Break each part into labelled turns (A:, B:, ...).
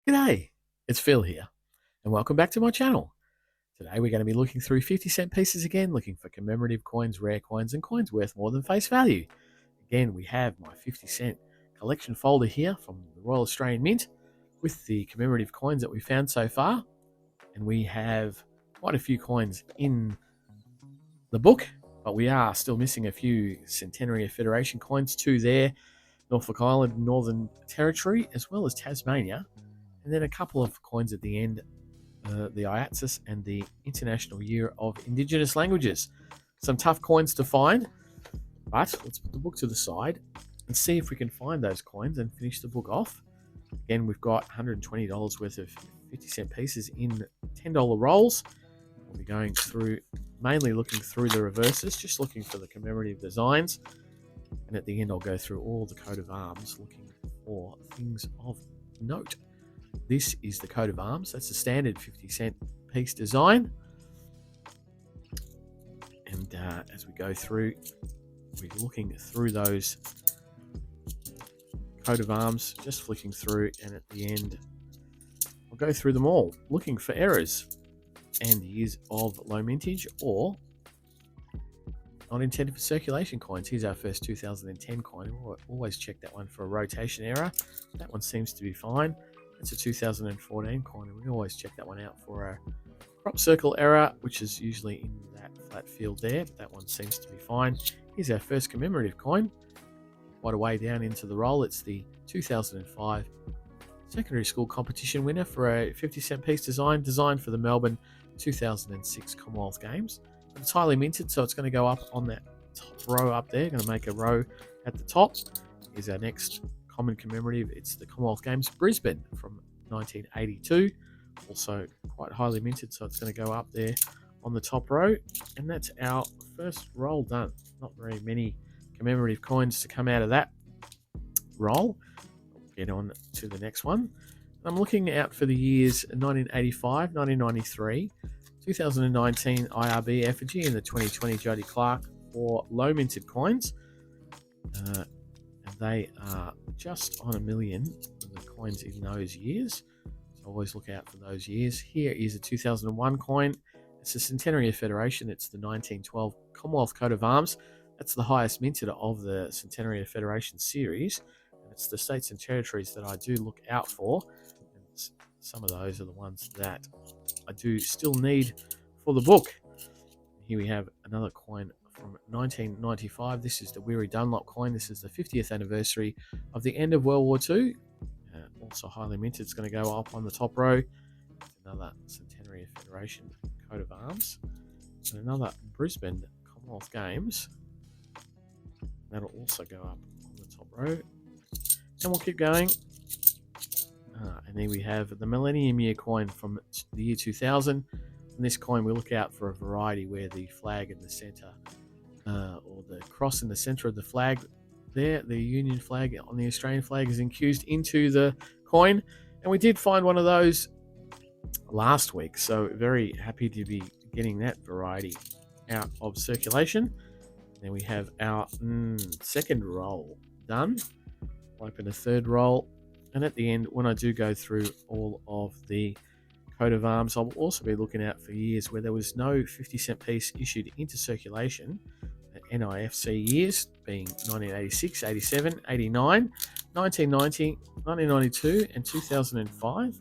A: G'day, it's Phil here, and welcome back to my channel. Today we're going to be looking through 50-cent pieces again, looking for commemorative coins, rare coins, and coins worth more than face value. Again, we have my 50-cent collection folder here from the Royal Australian Mint with the commemorative coins that we found so far, and we have quite a few coins in the book, but we are still missing a few Centenary of Federation coins, two there, Norfolk Island, Northern Territory, as well as Tasmania, and then a couple of coins at the end, the IATSIS and the International Year of Indigenous Languages. Some tough coins to find, but let's put the book to the side and see if we can find those coins and finish the book off. Again, we've got $120 worth of 50-cent pieces in $10 rolls. We'll be going through, mainly looking through the reverses, just looking for the commemorative designs. And at the end, I'll go through all the coat of arms, looking for things of note. This is the coat of arms. That's the standard 50-cent piece design. And as we go through, we're looking through those coat of arms, just flicking through, and at the end, I'll go through them all, looking for errors and years of low mintage or not intended for circulation coins. Here's our first 2010 coin. We'll always check that one for a rotation error. That one seems to be fine. It's a 2014 coin, and we always check that one out for a crop circle error, which is usually in that flat field there, but that one seems to be fine. Here's our first commemorative coin, quite a way down into the roll. It's the 2005 secondary school competition winner for a 50-cent piece design, designed for the Melbourne 2006 Commonwealth Games. It's highly minted, so it's going to go up on that top row up there. Going to make a row at the top. Here's our next common commemorative. It's the Commonwealth Games Brisbane from 1982, also quite highly minted, so it's going to go up there on the top row. And that's our first roll done. Not very many commemorative coins to come out of that roll. We'll get on to the next one. I'm looking out for the years 1985, 1993, 2019 IRB effigy, and the 2020 Jody Clark for low minted coins. And they are just on a million, the coins in those years. So always look out for those years. Here is a 2001 coin. It's the Centenary of Federation. It's the 1912 Commonwealth Coat of Arms. That's the highest minted of the Centenary of Federation series. And it's the states and territories that I do look out for. And some of those are the ones that I do still need for the book. Here we have another coin from 1995. This is the Weary Dunlop coin. This is the 50th anniversary of the end of World War II. Also highly minted. It's going to go up on the top row. Another Centenary of Federation coat of arms. And another Brisbane Commonwealth Games. That'll also go up on the top row. And we'll keep going. And then we have the Millennium Year coin from the year 2000. In this coin, we look out for a variety where the flag in the center, or the cross in the center of the flag there, the Union flag on the Australian flag, is infused into the coin. And we did find one of those last week, so very happy to be getting that variety out of circulation. Then we have our second roll done. We'll open a third roll, and at the end, when I do go through all of the coat of arms, I'll also be looking out for years where there was no 50-cent piece issued into circulation. The NIFC years being 1986, 87, 89, 1990, 1992, and 2005.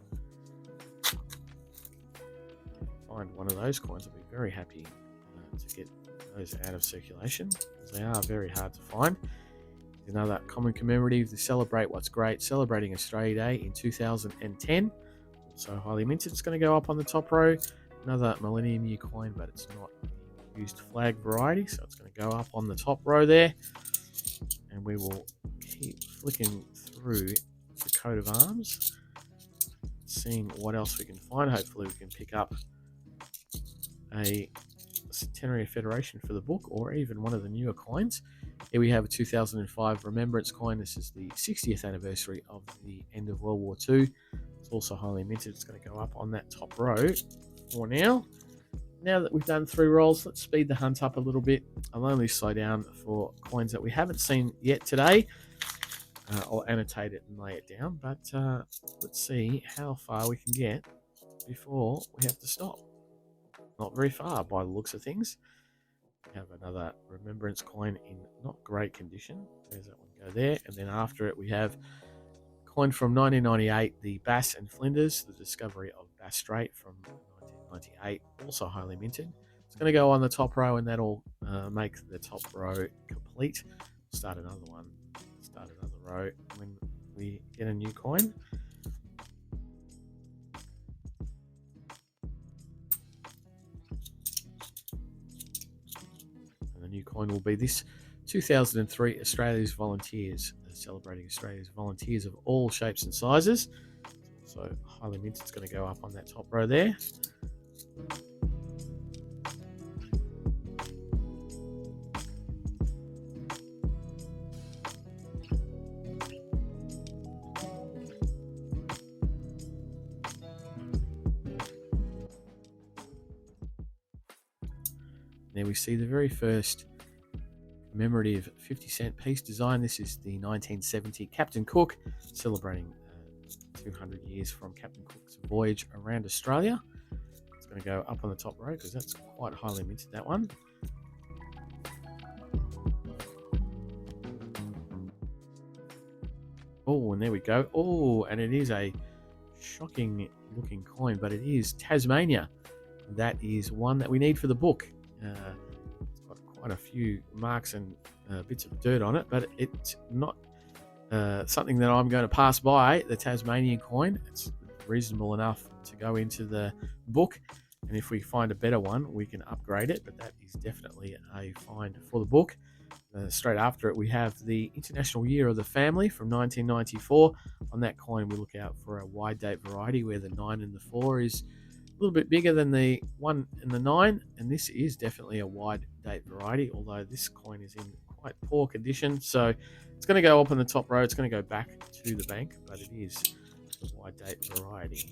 A: Find one of those coins, I'll be very happy to get those out of circulation, because they are very hard to find. Another common commemorative, the Celebrate What's Great, celebrating Australia Day in 2010. Also highly minted. It's going to go up on the top row. Another Millennium Year coin, but it's not used flag variety, so it's going to go up on the top row there. And we will keep flicking through the coat of arms, seeing what else we can find. Hopefully we can pick up a Centenary of Federation for the book, or even one of the newer coins. Here we have a 2005 Remembrance coin. This is the 60th anniversary of the end of World War II. It's also highly minted. It's going to go up on that top row for now. Now that we've done 3 rolls, let's speed the hunt up a little bit. I'll only slow down for coins that we haven't seen yet today. I'll annotate it and lay it down, but let's see how far we can get before we have to stop. Not very far by the looks of things. We have another remembrance coin in not great condition. There's that one go there. And then after it, we have coin from 1998, the Bass and Flinders, the discovery of Bass Strait from 1998, also highly minted. It's going to go on the top row, and that'll make the top row complete. Start another one. Start another row when we get a new coin. And the new coin will be this 2003 Australia's Volunteers, celebrating Australia's volunteers of all shapes and sizes. So highly minted. It's going to go up on that top row there. There we see the very first commemorative 50-cent piece design. This is the 1970 Captain Cook, celebrating 200 years from Captain Cook's voyage around Australia. It's going to go up on the top row because that's quite highly minted, that one. Oh, and there we go. Oh, and it is a shocking looking coin, but it is Tasmania. That is one that we need for the book. It's got quite a few marks and bits of dirt on it, but it's not something that I'm going to pass by. The Tasmanian coin, it's reasonable enough to go into the book, and if we find a better one, we can upgrade it, but that is definitely a find for the book. Straight after it, we have the International Year of the Family from 1994. On that coin, we look out for a wide date variety where the 9 and the 4 is a little bit bigger than the 1 and the 9, and this is definitely a wide date variety, although this coin is in quite poor condition. So it's going to go up on the top row. It's going to go back to the bank, but it is the wide date variety.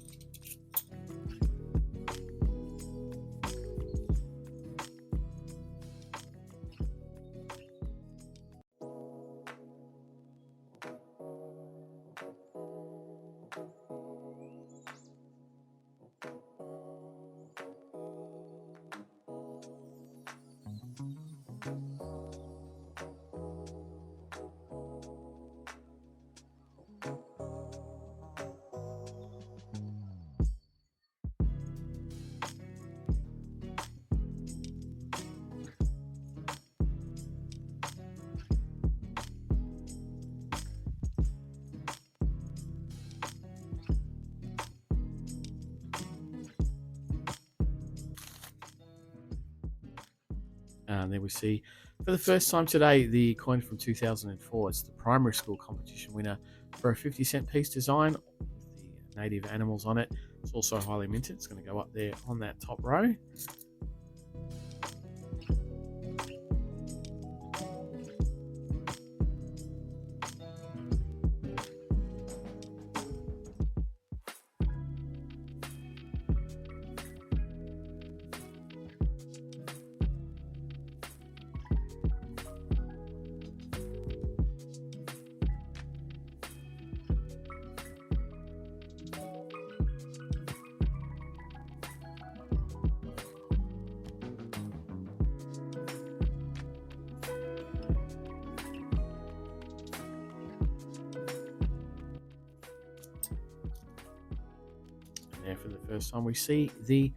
A: And there we see, for the first time today, the coin from 2004. It's the primary school competition winner for a 50-cent piece design with the native animals on it. It's also highly minted. It's going to go up there on that top row. Now for the first time we see the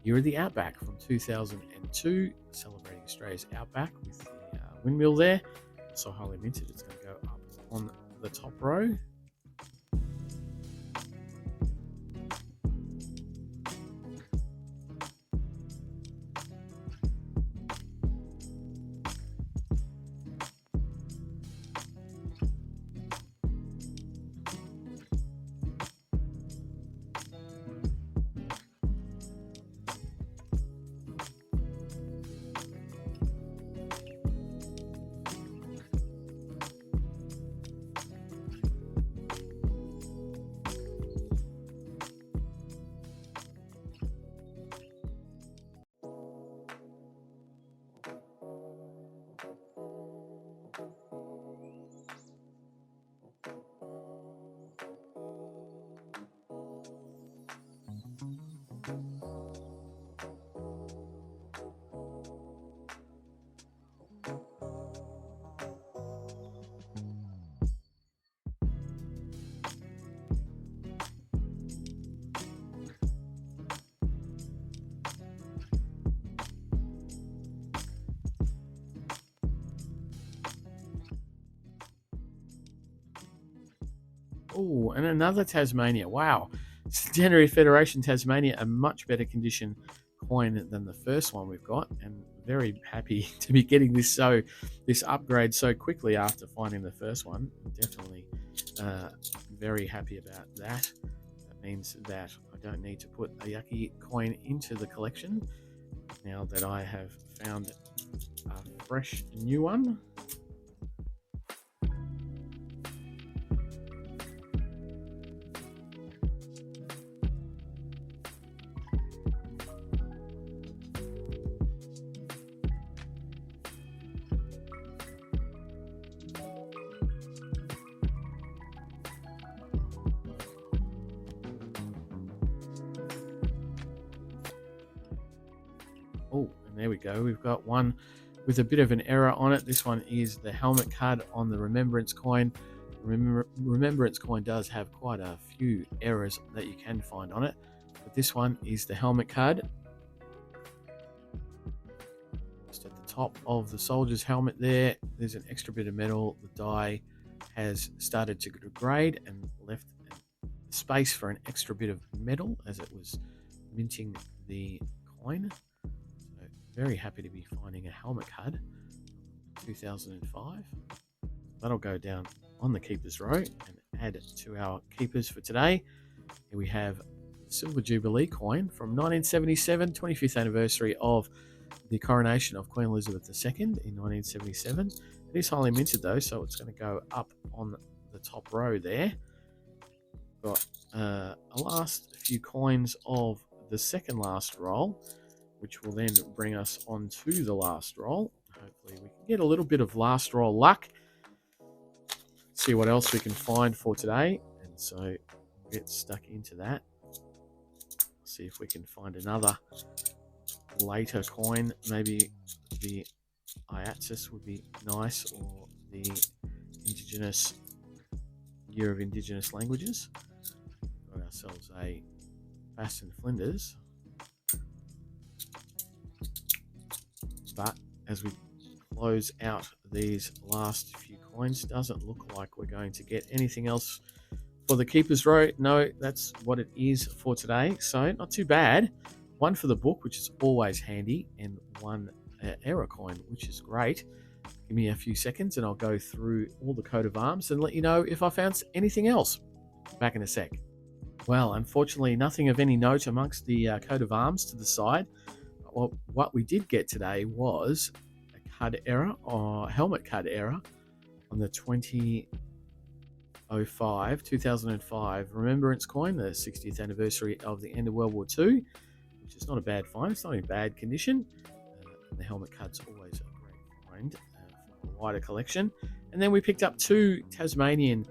A: Year of the Outback from 2002, celebrating Australia's outback with the windmill there. Also highly minted. It's going to go up on the top row. Oh, and another Tasmania. Wow. Centenary Federation Tasmania, a much better condition coin than the first one we've got, and very happy to be getting this upgrade so quickly after finding the first one. Definitely very happy about that. That means that I don't need to put a yucky coin into the collection now that I have found a fresh new one. Oh, and there we go. We've got one with a bit of an error on it. This one is the helmet card on the Remembrance coin. Remembrance coin does have quite a few errors that you can find on it, but this one is the helmet card. Just at the top of the soldier's helmet there's an extra bit of metal. The die has started to degrade and left space for an extra bit of metal as it was minting the coin. So very happy to be finding a helmet card, 2005. That'll go down on the keepers row and add to our keepers for today. Here we have Silver Jubilee coin from 1977, 25th anniversary of the coronation of Queen Elizabeth II in 1977. It is highly minted though, so it's going to go up on the top row there. Got a last few coins of the second last roll, which will then bring us on to the last roll. Hopefully we can get a little bit of last roll luck. See what else we can find for today. And so get stuck into that. See if we can find another later coin. Maybe the IATSIS would be nice, or the Indigenous Year of Indigenous Languages. Got ourselves a Bass and Flinders. But as we close out these last few coins, doesn't look like we're going to get anything else for the keepers row. No, that's what it is for today. So not too bad. One for the book, which is always handy, and one error coin, which is great. Give me a few seconds and I'll go through all the coat of arms and let you know if I found anything else. Back in a sec. Well, unfortunately, nothing of any note amongst the coat of arms to the side. Well, what we did get today was a card error, or helmet card error, on the 2005 Remembrance coin, the 60th anniversary of the end of World War II, which is not a bad find. It's not in bad condition. And the helmet card's always a great find for a wider collection. And then we picked up two Tasmanian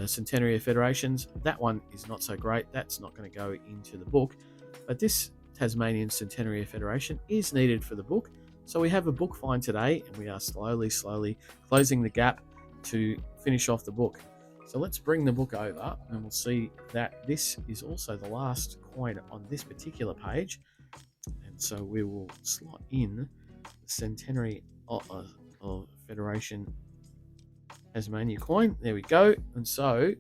A: Centenary Federations. That one is not so great. That's not going to go into the book. But this Tasmanian Centenary Federation is needed for the book. So we have a book find today, and we are slowly closing the gap to finish off the book. So let's bring the book over and we'll see that this is also the last coin on this particular page. And so we will slot in the Centenary of Federation Tasmania coin. There we go. And so we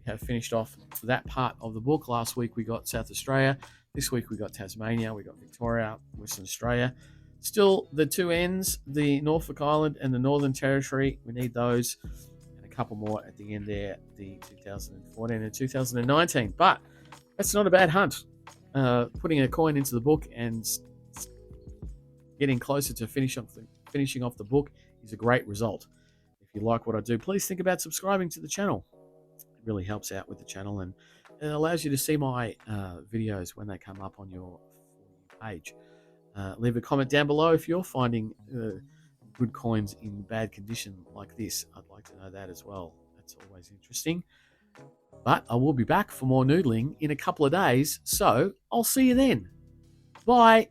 A: have finished off that part of the book. Last week we got South Australia. This week we got Tasmania, we got Victoria, Western Australia. Still the two ends, the Norfolk Island and the Northern Territory. We need those, and a couple more at the end there, the 2014 and 2019. But that's not a bad hunt. Putting a coin into the book and getting closer to finishing off the book is a great result. If you like what I do, please think about subscribing to the channel. It really helps out with the channel, and it allows you to see my videos when they come up on your For You page. Leave a comment down below if you're finding good coins in bad condition like this. I'd like to know that as well. That's always interesting. But I will be back for more noodling in a couple of days, so I'll see you then. Bye.